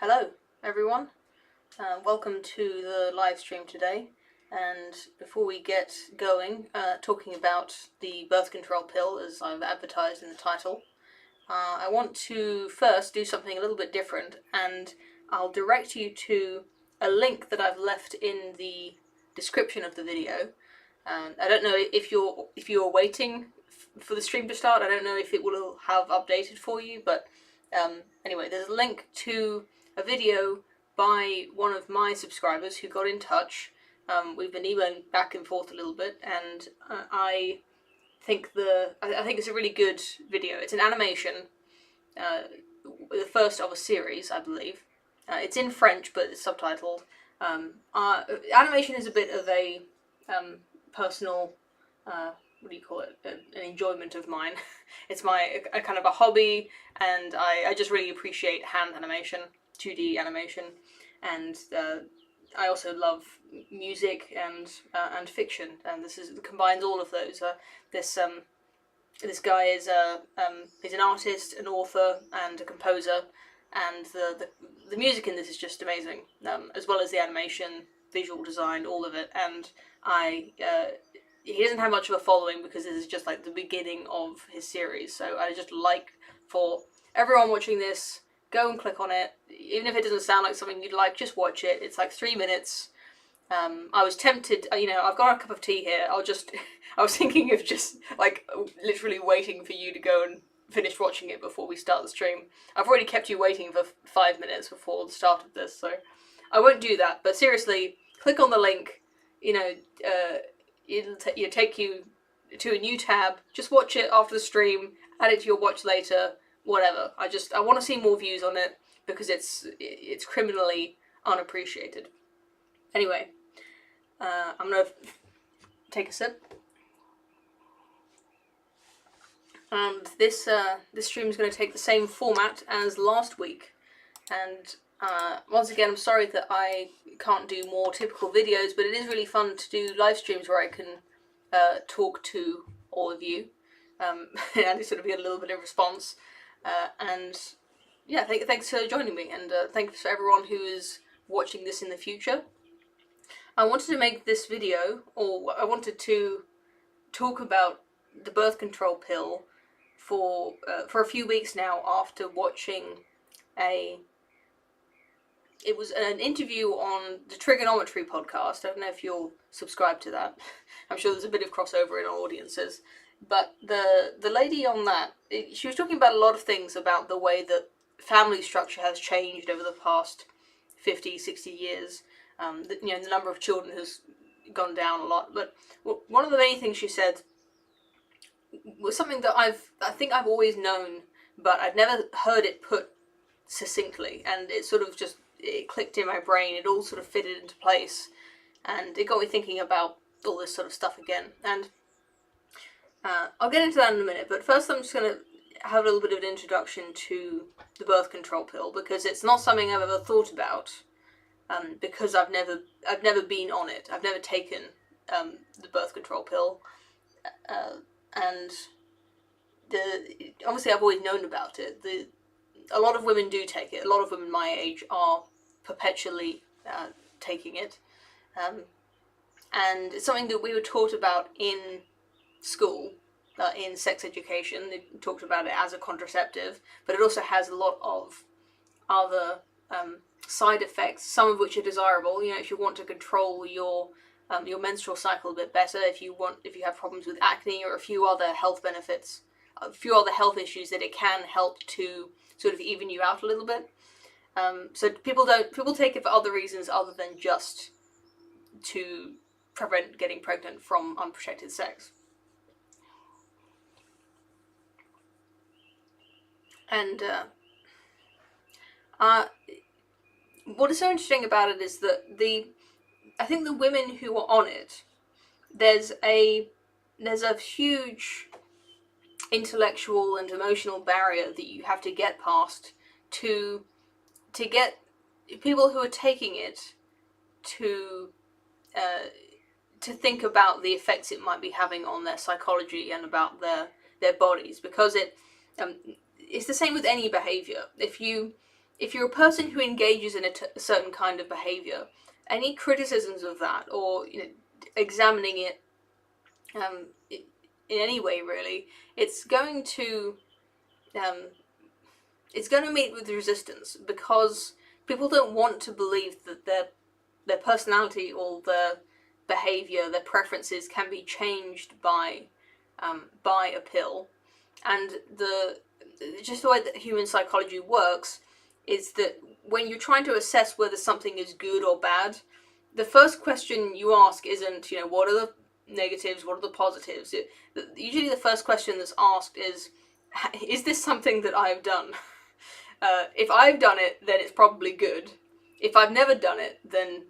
Hello, everyone. Welcome to the live stream today. And before we get going, talking about the birth control pill, as I've advertised in the title, I want to first do something a little bit different, and I'll direct you to a link that I've left in the description of the video. I don't know if you're waiting for the stream to start. I don't know if it will have updated for you, but anyway, there's a link to a video by one of my subscribers who got in touch. We've been emailing back and forth a little bit, and I think it's a really good video. It's an animation, the first of a series, I believe. It's in French, but it's subtitled. Animation is a bit of a personal, what do you call it? An enjoyment of mine. It's a kind of a hobby, and I just really appreciate hand animation, 2D animation, and I also love music and fiction, and this combines all of those. This guy is he's an artist, an author, and a composer, and the music in this is just amazing, as well as the animation, visual design, all of it. And he doesn't have much of a following because this is just like the beginning of his series. So I just like for everyone watching this, go and click on it. Even if it doesn't sound like something you'd like, just watch it. It's like 3 minutes. I was tempted, I've got a cup of tea here. I was thinking of just like literally waiting for you to go and finish watching it before we start the stream. I've already kept you waiting for 5 minutes before the start of this, so I won't do that. But seriously, click on the link. It'll take you to a new tab. Just watch it after the stream. Add it to your watch later. Whatever. I want to see more views on it because it's criminally unappreciated. Anyway, I'm gonna take a sip. And this stream is going to take the same format as last week. And once again, I'm sorry that I can't do more typical videos, but it is really fun to do live streams where I can talk to all of you and sort of get a little bit of response. And yeah, thanks for joining me, and thanks for everyone who is watching this in the future. I wanted to make this video, or I wanted to talk about the birth control pill for a few weeks now after watching it was an interview on the Trigonometry podcast. I don't know if you're subscribed to that. I'm sure there's a bit of crossover in our audiences. But the lady on that, she was talking about a lot of things about the way that family structure has changed over the past 50, 60 years. The number of children has gone down a lot. But one of the many things she said was something that I think I've always known, but I'd never heard it put succinctly, and it sort of just it clicked in my brain. It all sort of fitted into place, and it got me thinking about all this sort of stuff again. And I'll get into that in a minute, but first I'm just going to have a little bit of an introduction to the birth control pill, because it's not something I've ever thought about, because I've never been on it. I've never taken the birth control pill, and obviously I've always known about it. A lot of women do take it. A lot of women my age are perpetually taking it, and it's something that we were taught about in school, in sex education. They talked about it as a contraceptive, but it also has a lot of other side effects, some of which are desirable. If you want to control your menstrual cycle a bit better, if you have problems with acne, or a few other health benefits, a few other health issues that it can help to sort of even you out a little bit. So people take it for other reasons other than just to prevent getting pregnant from unprotected sex. And what is so interesting about it is that I think the women who are on it, there's a huge intellectual and emotional barrier that you have to get past to get people who are taking it to think about the effects it might be having on their psychology and about their bodies, because it's the same with any behavior. If you if you're a person who engages in a certain kind of behaviour, any criticisms of that, or examining it in any way really, it's going to meet with resistance, because people don't want to believe that their personality or their behaviour, their preferences can be changed by a pill. And just the way that human psychology works is that when you're trying to assess whether something is good or bad, the first question you ask isn't, what are the negatives, what are the positives? Usually the first question that's asked is this something that I have done? If I've done it, then it's probably good. If I've never done it, then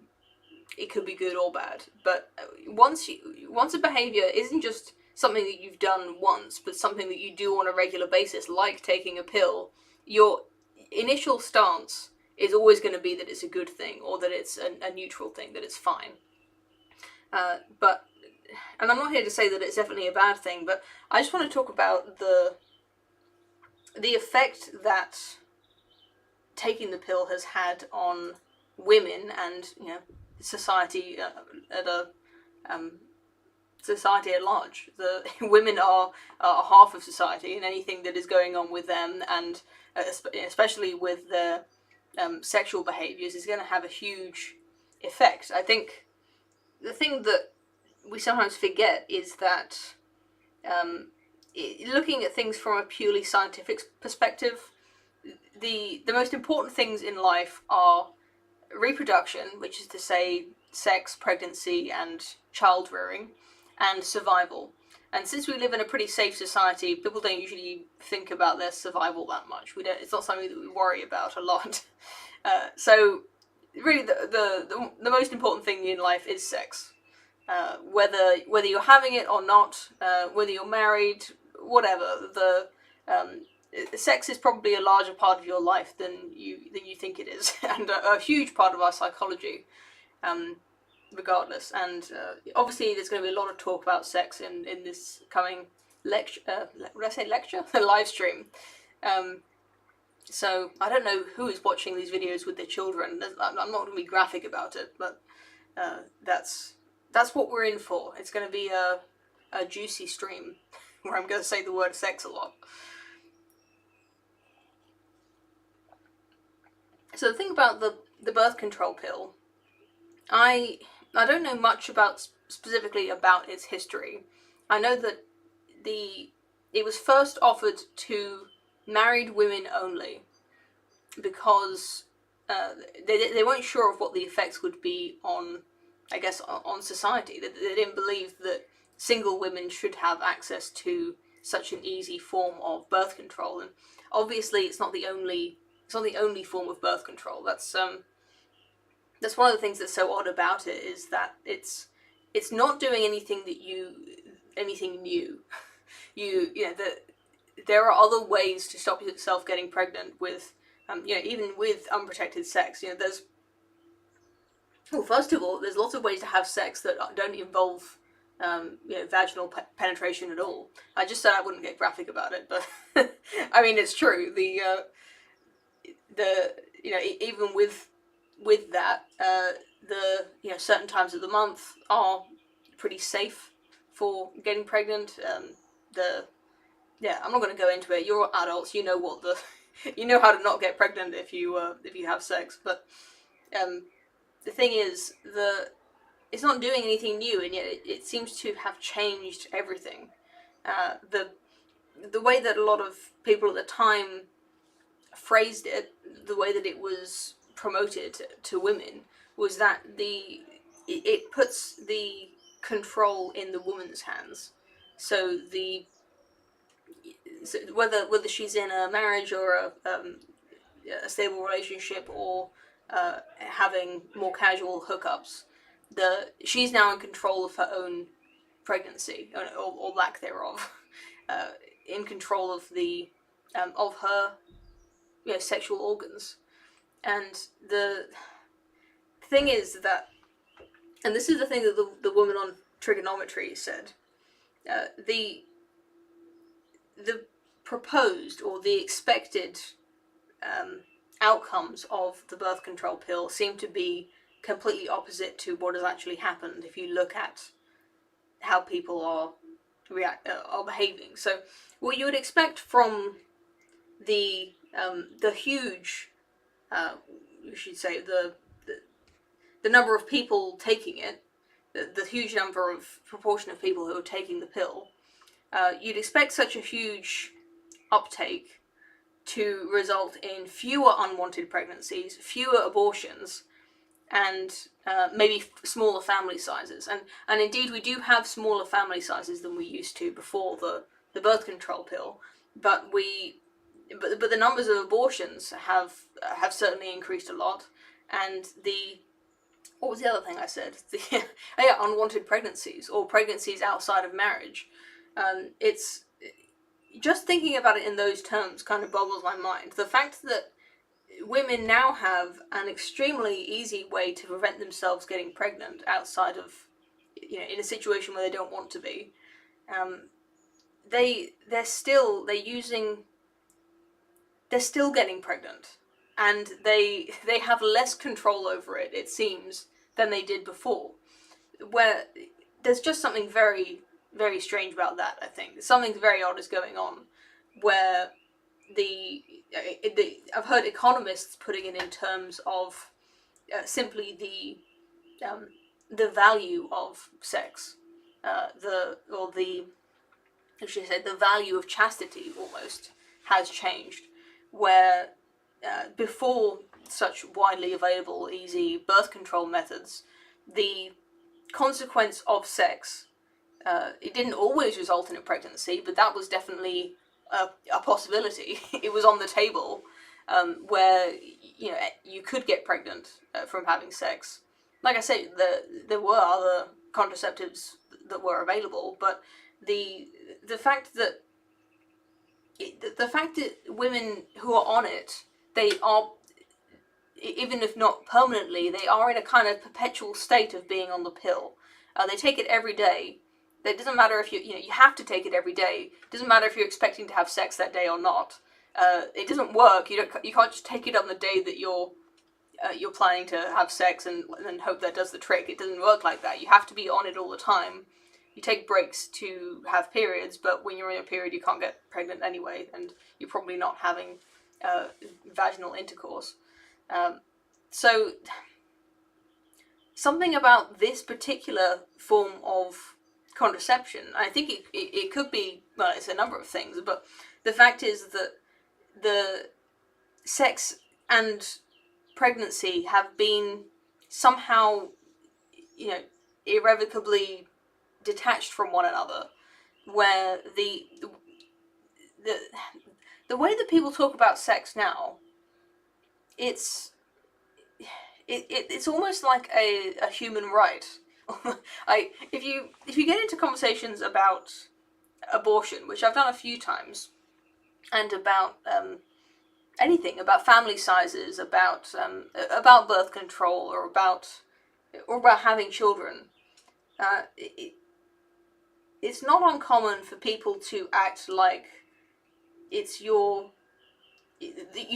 it could be good or bad. But once a behaviour isn't just something that you've done once, but something that you do on a regular basis, like taking a pill, your initial stance is always going to be that it's a good thing, or that it's a neutral thing, that it's fine. And I'm not here to say that it's definitely a bad thing, but I just want to talk about the effect that taking the pill has had on women and society society at large. The women are half of society, and anything that is going on with them, and especially with their sexual behaviours, is going to have a huge effect. I think the thing that we sometimes forget is that looking at things from a purely scientific perspective, the most important things in life are reproduction, which is to say sex, pregnancy, and child rearing, and survival. And since we live in a pretty safe society, people don't usually think about their survival that much. It's not something that we worry about a lot. So really the most important thing in life is sex. Whether you're having it or not, whether you're married, whatever, sex is probably a larger part of your life than you think it is, and a huge part of our psychology, regardless. And obviously, there's going to be a lot of talk about sex in this coming lecture. Would I say lecture? Live stream. So I don't know who is watching these videos with their children. I'm not going to be graphic about it, but that's what we're in for. It's going to be a juicy stream where I'm going to say the word sex a lot. So the thing about the birth control pill, I don't know much specifically about its history. I know that it was first offered to married women only, because they weren't sure of what the effects would be on, I guess, on society. They didn't believe that single women should have access to such an easy form of birth control. And obviously, it's not the only form of birth control. That's one of the things that's so odd about it, is that it's not doing anything new. There are other ways to stop yourself getting pregnant with, even with unprotected sex. First of all, there's lots of ways to have sex that don't involve vaginal penetration at all. I just said I wouldn't get graphic about it, but I mean, it's true. Even with that, certain times of the month are pretty safe for getting pregnant. I'm not going to go into it. You're adults. You know you know how to not get pregnant if you have sex. But the thing is, it's not doing anything new, and yet it seems to have changed everything. The way that a lot of people at the time phrased it, the way that it was promoted to women, was that it puts the control in the woman's hands. So whether she's in a marriage or a stable relationship, or having more casual hookups, she's now in control of her own pregnancy, or lack thereof, in control of of her sexual organs. And the thing is that, and this is the thing that the woman on trigonometry said, the proposed, or the expected outcomes of the birth control pill seem to be completely opposite to what has actually happened if you look at how people are behaving. So what you would expect from the huge, you should say the number of people taking it, the huge number of proportion of people who are taking the pill, you'd expect such a huge uptake to result in fewer unwanted pregnancies, fewer abortions, and maybe smaller family sizes. And indeed, we do have smaller family sizes than we used to before the birth control pill. But the numbers of abortions have certainly increased a lot. And what was the other thing I said? Unwanted pregnancies or pregnancies outside of marriage. It's just thinking about it in those terms kind of boggles my mind. The fact that women now have an extremely easy way to prevent themselves getting pregnant outside of, in a situation where they don't want to be. They're still getting pregnant, and they have less control over it, it seems, than they did before. Where there's just something very, very strange about that. I think something very odd is going on, where I've heard economists putting it in terms of simply the value of sex, the value of chastity almost has changed, where before such widely available, easy birth control methods, the consequence of sex, it didn't always result in a pregnancy, but that was definitely a possibility. It was on the table, where you could get pregnant from having sex. Like I say, there were other contraceptives that were available, but the fact that women who are on it, they are, even if not permanently, they are in a kind of perpetual state of being on the pill. They take it every day. It doesn't matter if you have to take it every day. It doesn't matter if you're expecting to have sex that day or not. It doesn't work. You can't just take it on the day that you're planning to have sex and hope that does the trick. It doesn't work like that. You have to be on it all the time. You take breaks to have periods, but when you're in a period, you can't get pregnant anyway, and you're probably not having vaginal intercourse. So something about this particular form of contraception, I think it could be, well, it's a number of things, but the fact is that the sex and pregnancy have been somehow, irrevocably detached from one another, where the way that people talk about sex now, it's almost like a human right. If you get into conversations about abortion, which I've done a few times, and about anything, about family sizes, about birth control, or about having children, it's not uncommon for people to act like you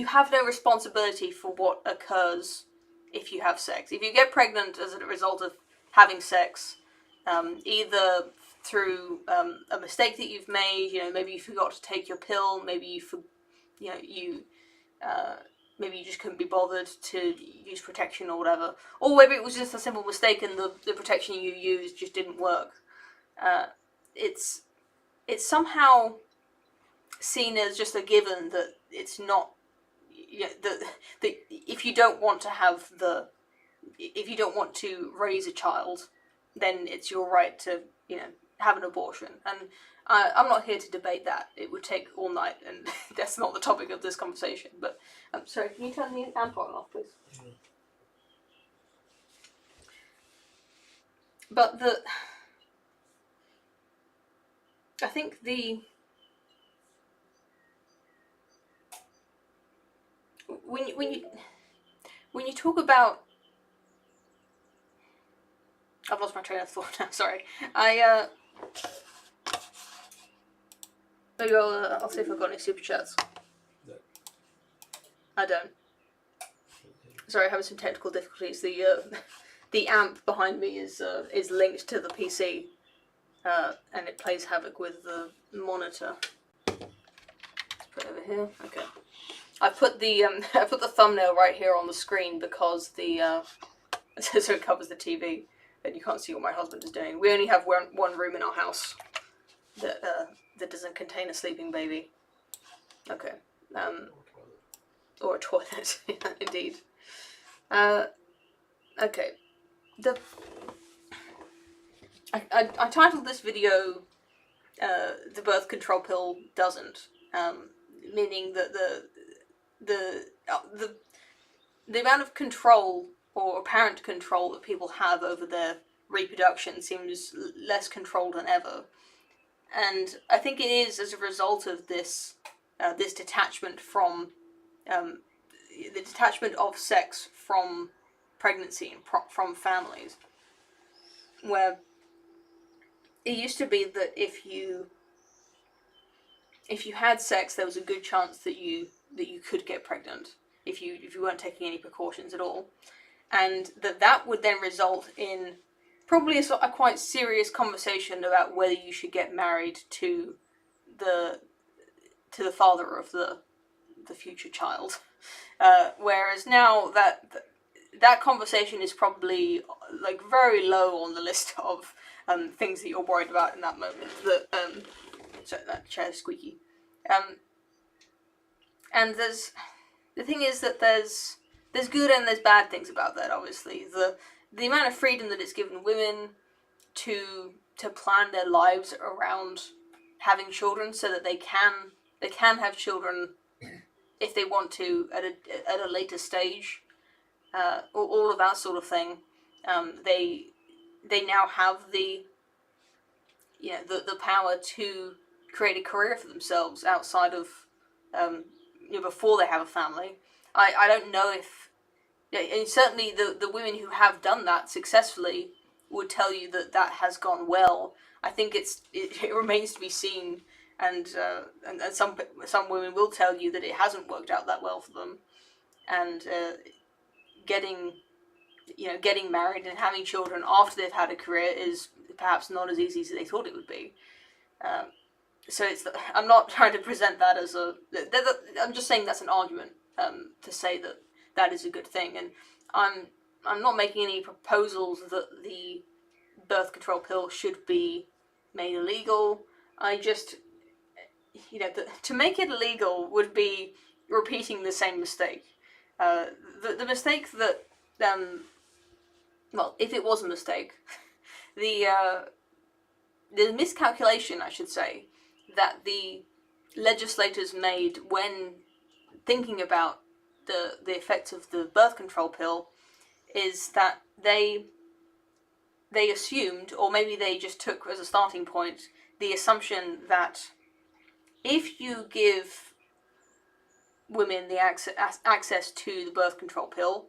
have no responsibility for what occurs if you have sex. If you get pregnant as a result of having sex, either through a mistake that you've made, maybe you forgot to take your pill, maybe maybe you just couldn't be bothered to use protection or whatever, or maybe it was just a simple mistake and the protection you used just didn't work. It's somehow seen as just a given that it's not, that if you don't want to raise a child, then it's your right to have an abortion. And I'm not here to debate that. It would take all night, and that's not the topic of this conversation. But sorry, can you turn the amp on off, please? Mm-hmm. But I think when you talk about, I've lost my train of thought now. Sorry. Maybe I'll see if I've got any super chats. No. I don't. Sorry, having some technical difficulties. The amp behind me is linked to the PC, and it plays havoc with the monitor. Let's put it over here. Okay. I put the I put the thumbnail right here on the screen because the so it covers the TV, and you can't see what my husband is doing. We only have one room in our house that doesn't contain a sleeping baby. Okay. Or a toilet, indeed. Okay. I titled this video "The Birth Control Pill Doesn't," meaning that the amount of control or apparent control that people have over their reproduction seems less controlled than ever, and I think it is as a result of this detachment from the detachment of sex from pregnancy and from families, where it used to be that if you had sex, there was a good chance that you could get pregnant if you weren't taking any precautions at all, and that would then result in probably a quite serious conversation about whether you should get married to the father of the future child. Whereas now that conversation is probably like very low on the list of things that you're worried about in that moment. So that chair's squeaky. And the thing is that there's good and there's bad things about that. Obviously, the amount of freedom that it's given women to plan their lives around having children, so that they can have children if they want to at a later stage, all of that sort of thing. They now have the power to create a career for themselves outside of before they have a family. I don't know if, and certainly the women who have done that successfully would tell you that has gone well. I think it remains to be seen, and some women will tell you that it hasn't worked out that well for them, and getting married and having children after they've had a career is perhaps not as easy as they thought it would be. So I'm not trying to present that as I'm just saying that's an argument to say that is a good thing, and I'm not making any proposals that the birth control pill should be made illegal. I just, to make it illegal would be repeating the same mistake. The mistake that, well, if it was a mistake, the miscalculation, I should say, that the legislators made when thinking about the effects of the birth control pill is that they assumed, or maybe they just took as a starting point, the assumption that if you give women the access to the birth control pill,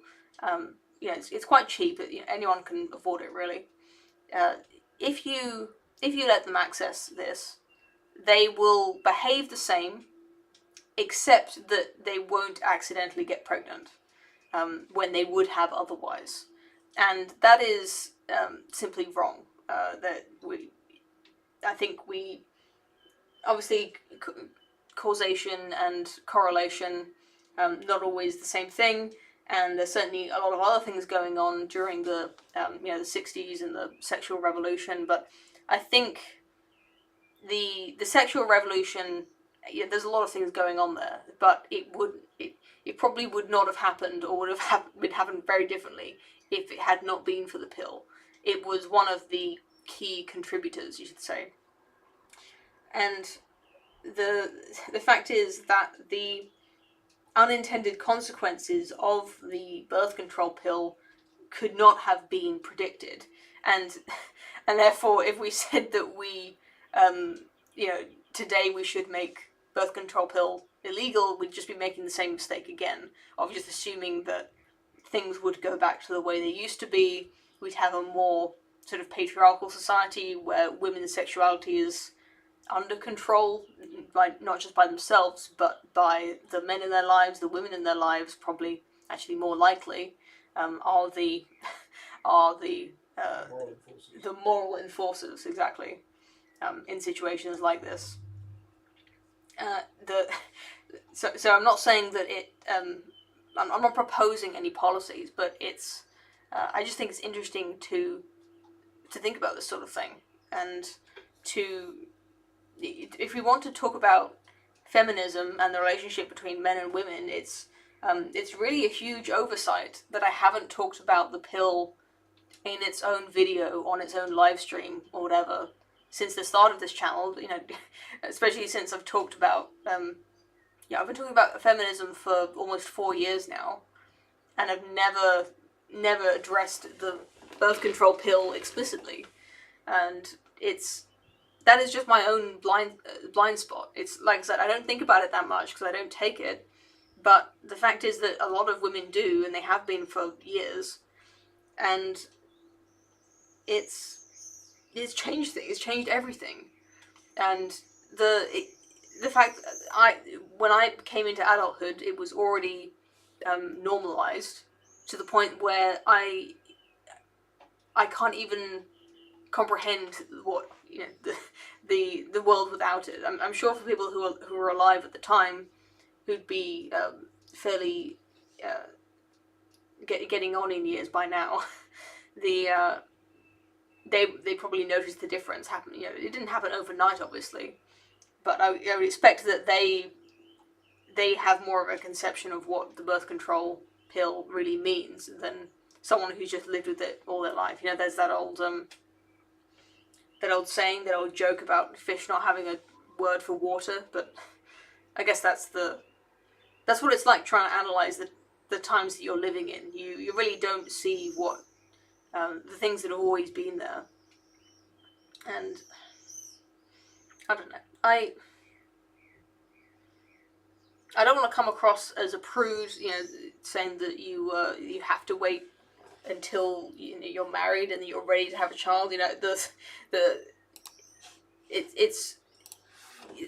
it's quite cheap. Anyone can afford it, really. If you let them access this, they will behave the same, except that they won't accidentally get pregnant when they would have otherwise, and that is simply wrong. I think we obviously causation and correlation, not always the same thing, and there's certainly a lot of other things going on during the the 60s and the sexual revolution, but I think the sexual revolution, there's a lot of things going on there, but it probably would not have happened, or would have been happened very differently if it had not been for the pill. It was one of the key contributors, you should say. And the fact is that the unintended consequences of the birth control pill could not have been predicted, and therefore, if we said that we today we should make birth control pill illegal, we'd just be making the same mistake again of just assuming that things would go back to the way they used to be. We'd have a more sort of patriarchal society where women's sexuality is under control, not just by themselves, but by the men in their lives, the women in their lives, probably actually more likely, are the are the moral enforcers, exactly, in situations like this. So I'm not saying that it. I'm not proposing any policies, but it's. I just think it's interesting to think about this sort of thing, and to, if we want to talk about feminism and the relationship between men and women, it's really a huge oversight that I haven't talked about the pill in its own video, on its own live stream, or whatever, since the start of this channel, especially since I've talked about, I've been talking about feminism for almost 4 years now, and I've never addressed the birth control pill explicitly, and that is just my own blind spot. It's like I said, I don't think about it that much because I don't take it, but the fact is that a lot of women do, and they have been for years, and it's changed things. It's changed everything, and the fact when I came into adulthood, it was already normalized to the point where I can't even comprehend what the world without it. I'm sure for people who were alive at the time, who'd be fairly getting on in years by now, they probably noticed the difference happen. It didn't happen overnight, obviously, but I would expect that they have more of a conception of what the birth control pill really means than someone who's just lived with it all their life. There's that old saying, that old joke about fish not having a word for water, but I guess that's what it's like trying to analyze the times that you're living in. You really don't see what the things that have always been there, and I don't know. I don't want to come across as a prude, saying that you have to wait until you're married and you're ready to have a child. It's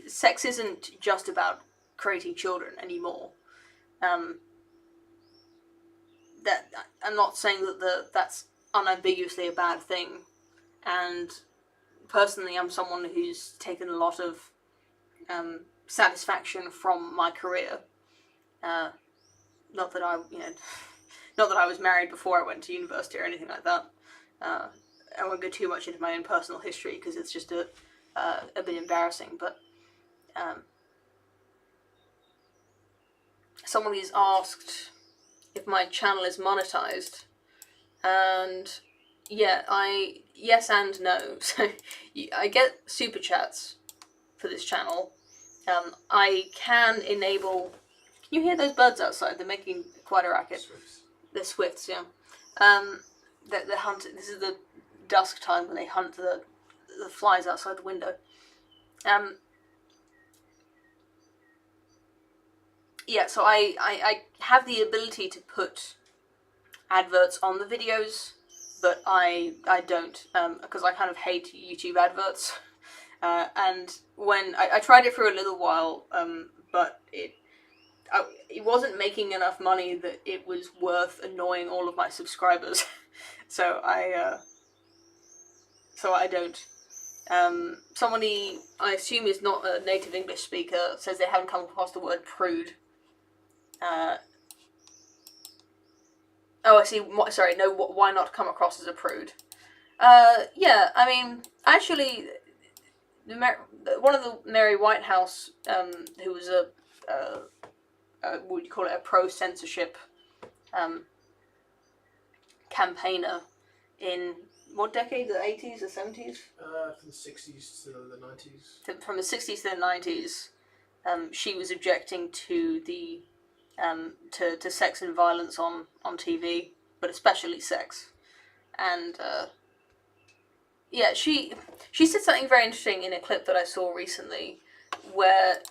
sex isn't just about creating children anymore. That I'm not saying that that's unambiguously a bad thing, and personally, I'm someone who's taken a lot of satisfaction from my career. Not that I was married before I went to university or anything like that. I won't go too much into my own personal history because it's just a bit embarrassing. But someone has asked if my channel is monetized, and yes and no. So I get super chats for this channel. I can enable. Can you hear those birds outside? They're making quite a racket. Swifts. They're swifts, yeah. They're hunting. This is the dusk time when they hunt the flies outside the window. So I have the ability to put adverts on the videos, but I don't, because I kind of hate YouTube adverts. And when I tried it for a little while, but it wasn't making enough money that it was worth annoying all of my subscribers. So I don't. Somebody, I assume is not a native English speaker, says they haven't come across the word prude. I see. Sorry, no. Why not come across as a prude? Yeah. I mean, actually, one of the Mary Whitehouse, who was what would you call it, a pro-censorship campaigner in what decade? The 80s, the 70s? From the 60s to the 90s. From the 60s to the 90s, she was objecting to the to sex and violence on TV, but especially sex. And she said something very interesting in a clip that I saw recently, where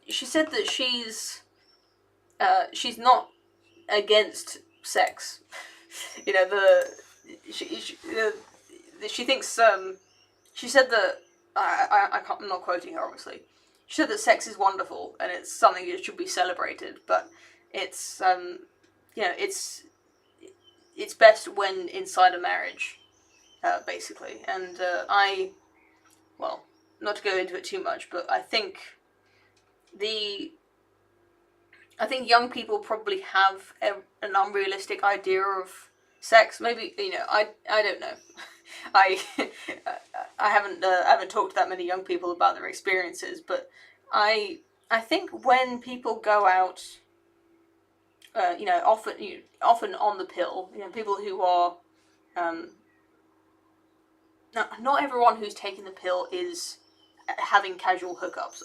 she said that she's not against sex. She thinks she said that I'm not quoting her, obviously. She said that sex is wonderful and it's something that should be celebrated, but it's it's best when inside a marriage, basically. And not to go into it too much, but I think young people probably have an unrealistic idea of sex. Maybe I don't know. I I haven't talked to that many young people about their experiences, but I think when people go out, often on the pill, people who are not everyone who's taking the pill is having casual hookups.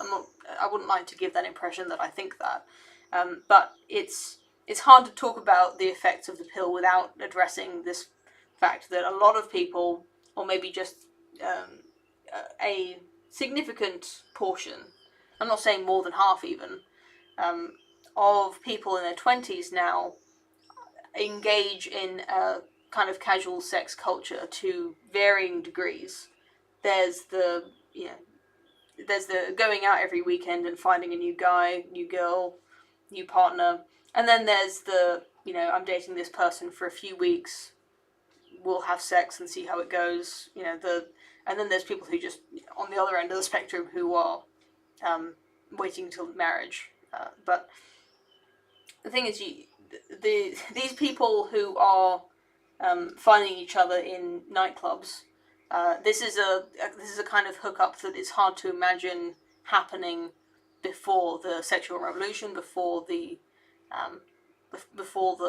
I wouldn't like to give that impression that I think that, but it's hard to talk about the effects of the pill without addressing this fact that a lot of people, or maybe just a significant portion, I'm not saying more than half even, of people in their 20s now engage in a kind of casual sex culture to varying degrees. There's the going out every weekend and finding a new guy, new girl, new partner, and then there's the I'm dating this person for a few weeks, we'll have sex and see how it goes. And then there's people who just on the other end of the spectrum who are waiting till marriage. But the thing is, these people who are finding each other in nightclubs, this is a kind of hookup that is hard to imagine happening before the sexual revolution, before the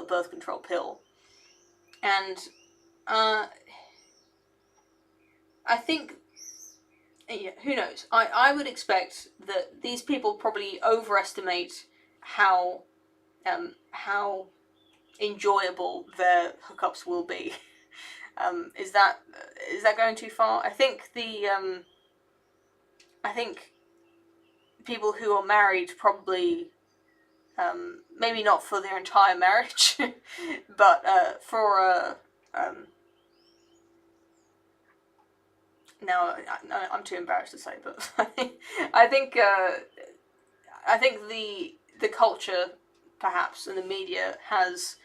birth control pill, and I think, who knows? I would expect that these people probably overestimate how enjoyable their hookups will be. Is that going too far? I think people who are married probably, maybe not for their entire marriage, but for now I'm too embarrassed to say, but I think the culture, perhaps, and the media has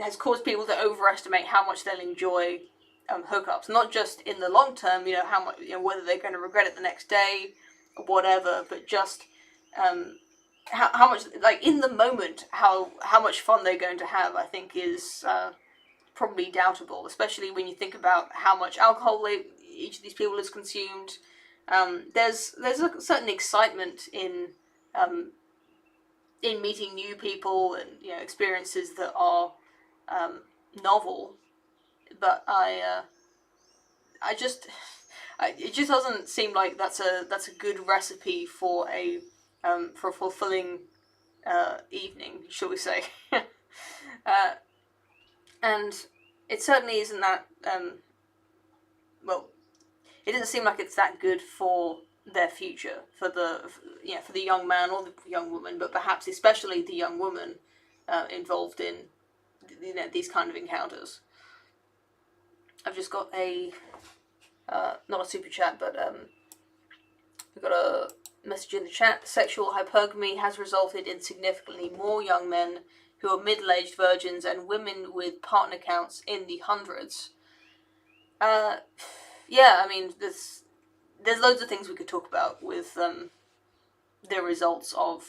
has caused people to overestimate how much they'll enjoy hookups. Not just in the long term, how much, whether they're going to regret it the next day, or whatever, but just how much, like in the moment, how much fun they're going to have. I think is probably doubtable, especially when you think about how much alcohol each of these people has consumed. There's a certain excitement in meeting new people and experiences that are novel, but it just doesn't seem like that's a good recipe for a fulfilling evening, shall we say? And it certainly isn't that. It doesn't seem like it's that good for their future, for the young man or the young woman, but perhaps especially the young woman involved in these kind of encounters. I've just got a not a super chat, but we've got a message in the chat. Sexual hypergamy has resulted in significantly more young men who are middle-aged virgins and women with partner counts in the hundreds. Yeah, I mean, there's loads of things we could talk about with the results of.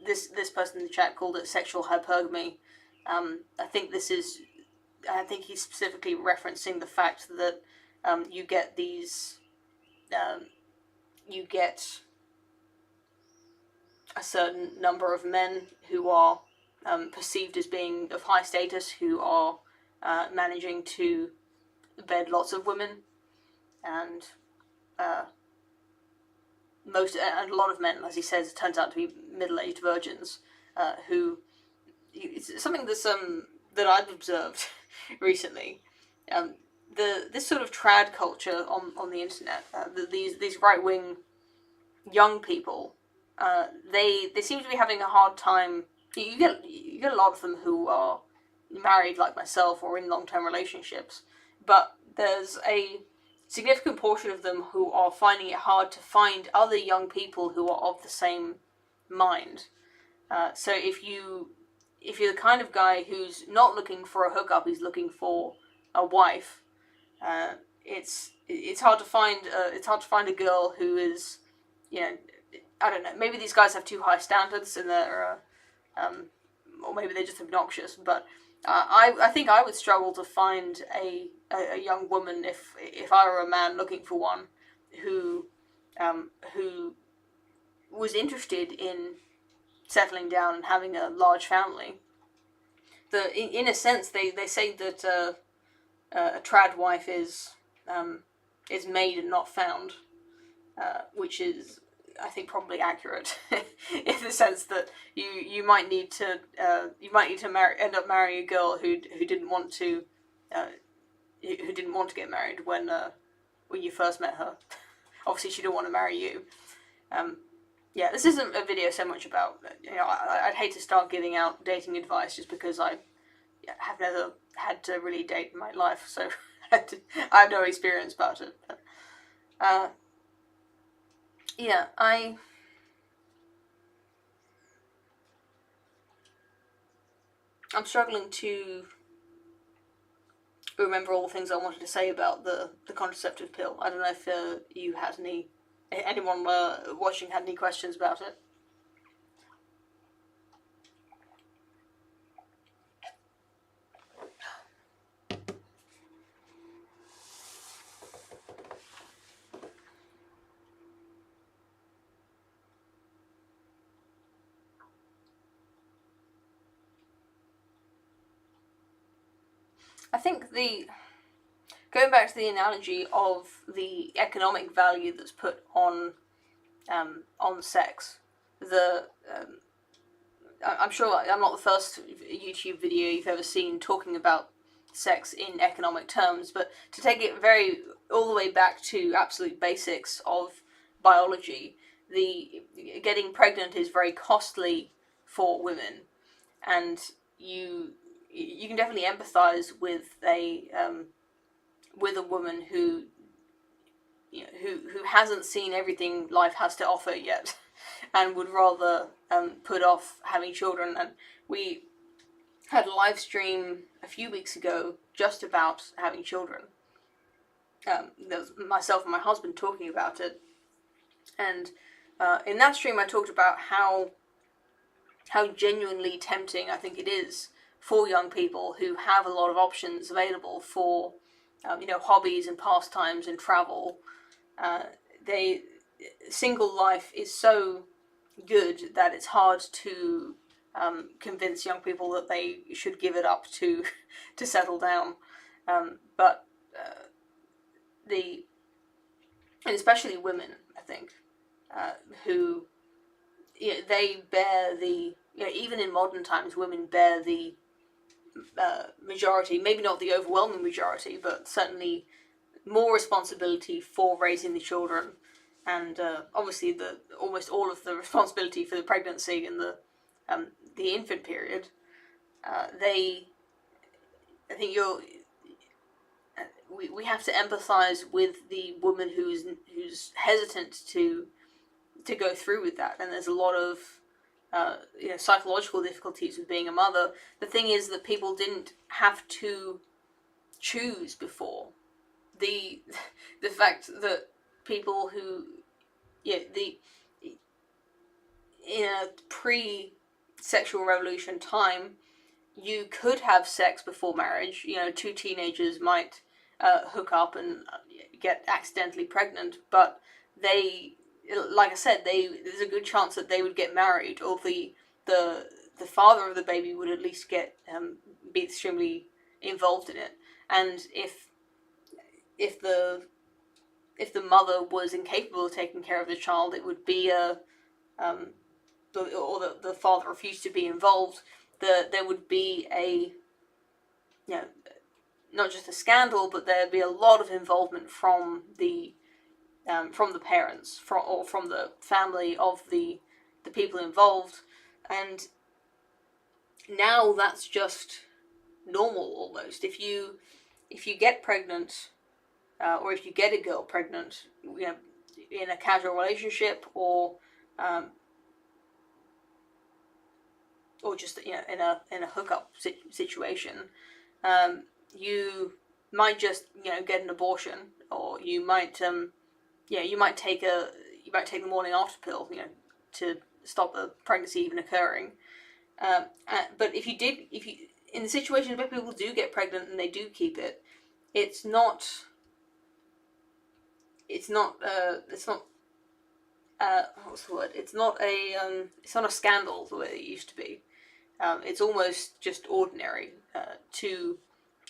This person in the chat called it sexual hypergamy. I think he's specifically referencing the fact that you get these. You get a certain number of men who are perceived as being of high status, who are managing to bed lots of women, and a lot of men, as he says, turns out to be middle-aged virgins, who it's something that I've observed recently. This sort of trad culture on the internet, these right-wing young people, they seem to be having a hard time. You get a lot of them who are married like myself or in long-term relationships, but there's a significant portion of them who are finding it hard to find other young people who are of the same mind. So if you're the kind of guy who's not looking for a hookup, he's looking for a wife. It's hard to find a girl who is, I don't know. Maybe these guys have too high standards and they're, or maybe they're just obnoxious. But I think I would struggle to find a young woman if I were a man looking for one who was interested in settling down and having a large family. In a sense, they say that a trad wife is made and not found, which is, I think, probably accurate in the sense that you might need to end up marrying a girl who didn't want to get married when you first met her. Obviously, she didn't want to marry you. Yeah, this isn't a video so much about, I'd hate to start giving out dating advice just because I have never had to really date in my life, so I have no experience about it. But, yeah, I'm struggling to remember all the things I wanted to say about the contraceptive pill. I don't know if you had anyone watching had any questions about it. I think going back to the analogy of the economic value that's put on sex, I'm sure I'm not the first YouTube video you've ever seen talking about sex in economic terms, but to take it all the way back to absolute basics of biology, the getting pregnant is very costly for women, and you can definitely empathize with a woman who hasn't seen everything life has to offer yet, and would rather put off having children. And we had a live stream a few weeks ago just about having children. There was myself and my husband talking about it, and in that stream I talked about how genuinely tempting I think it is for young people who have a lot of options available for hobbies and pastimes and travel. Single life is so good that it's hard to convince young people that they should give it up to settle down. But and especially women, I think, who they bear even in modern times, women bear the majority, maybe not the overwhelming majority, but certainly more responsibility for raising the children, and obviously almost all of the responsibility for the pregnancy and the infant period. I think we have to empathize with the woman who's hesitant to go through with that, and there's a lot of psychological difficulties with being a mother. The thing is that people didn't have to choose before. The fact that people who in a pre-sexual revolution time, you could have sex before marriage. Two teenagers might hook up and get accidentally pregnant, but they, like I said, there's a good chance that they would get married, or the father of the baby would at least be extremely involved in it. And if the mother was incapable of taking care of the child, it would be the father refused to be involved, there would be not just a scandal, but there'd be a lot of involvement from the parents, or from the family of the people involved. And now that's just normal almost. If you get pregnant, or if you get a girl pregnant, in a casual relationship, or just in a hookup situation, you might just get an abortion, or you might you might take the morning after pill, to stop the pregnancy even occurring. But if you in the situations where people do get pregnant and they do keep it, it's not what's the word? It's not a scandal the way it used to be. It's almost just ordinary to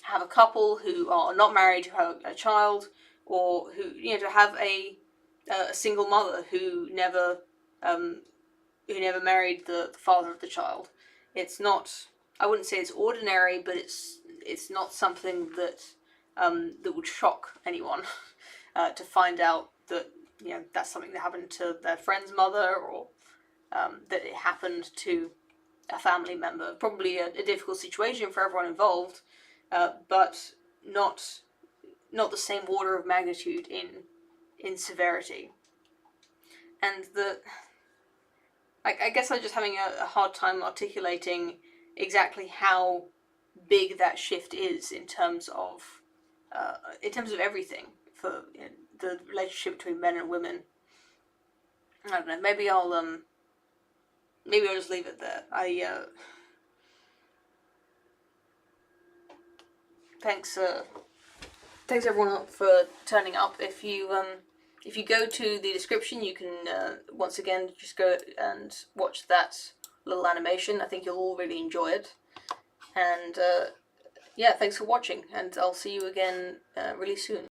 have a couple who are not married to have a child, or who to have a single mother who never married the father of the child. It's not. I wouldn't say it's ordinary, but it's not something that that would shock anyone to find out that that's something that happened to their friend's mother, or that it happened to a family member. Probably a difficult situation for everyone involved, but not the same order of magnitude in severity. And I guess I'm just having a hard time articulating exactly how big that shift is in terms of everything for the relationship between men and women. I don't know. Maybe I'll just leave it there. Thanks everyone for turning up. If you go to the description, you can once again just go and watch that little animation. I think you'll all really enjoy it. And yeah, thanks for watching, and I'll see you again really soon.